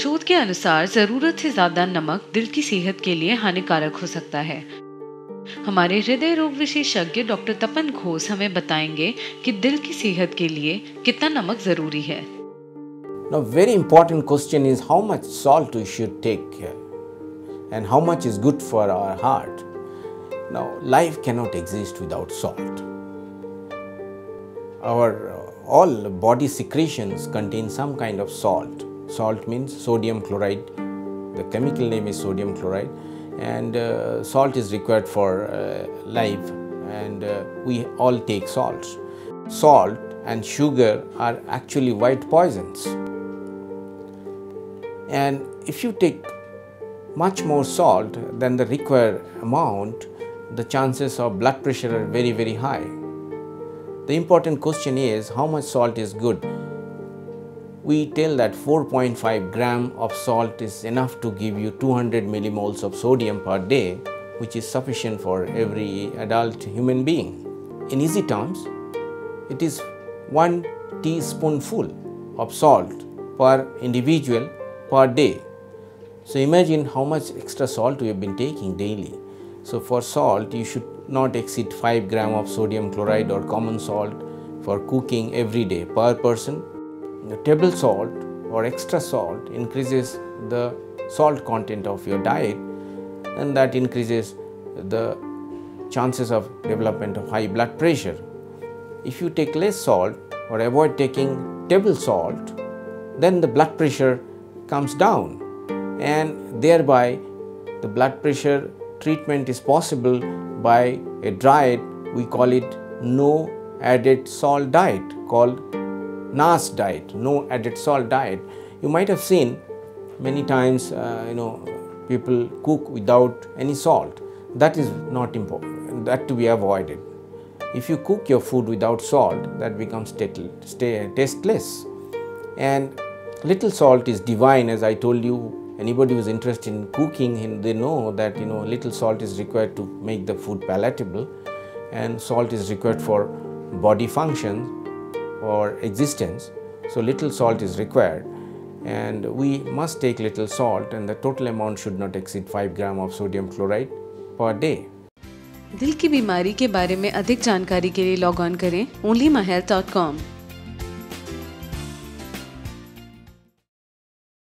शोध के अनुसार जरूरत से ज्यादा नमक दिल की सेहत के लिए हानिकारक हो सकता है। हमारे हृदय रोग विशेषज्ञ डॉक्टर तपन घोष हमें बताएंगे कि दिल की सेहत के लिए कितना नमक जरूरी है। Now, very important question is how much salt we should take and how much is good for our heart. Now, life cannot exist without salt. Our all body secretions contain some kind of salt. Salt means sodium chloride. The chemical name is sodium chloride, and salt is required for life, and we all take salts. Salt and sugar are actually white poisons. And if you take much more salt than the required amount, the chances of blood pressure are very, very high. The important question is how much salt is good. We tell that 4.5 gram of salt is enough to give you 200 millimoles of sodium per day, which is sufficient for every adult human being. In easy terms, it is 1 teaspoonful of salt per individual per day. So imagine how much extra salt we have been taking daily. So for salt, you should not exceed 5 gram of sodium chloride or common salt for cooking every day per person. The table salt or extra salt increases the salt content of your diet, and that increases the chances of development of high blood pressure. If you take less salt or avoid taking table salt, then the blood pressure comes down, and thereby the blood pressure treatment is possible by a diet, we call it no added salt diet, called NAS diet, no added salt diet. You might have seen many times people cook without any salt. That is not important, that to be avoided. If you cook your food without salt, that becomes tasteless, and little salt is divine. As I told you, anybody who is interested in cooking, they know that little salt is required to make the food palatable, and salt is required for body function or existence. So little salt is required, and we must take little salt, and the total amount should not exceed 5 gram of sodium chloride per day. दिल की बीमारी के बारे में अधिक जानकारी के लिए लॉग ऑन करें onlymahealth.com।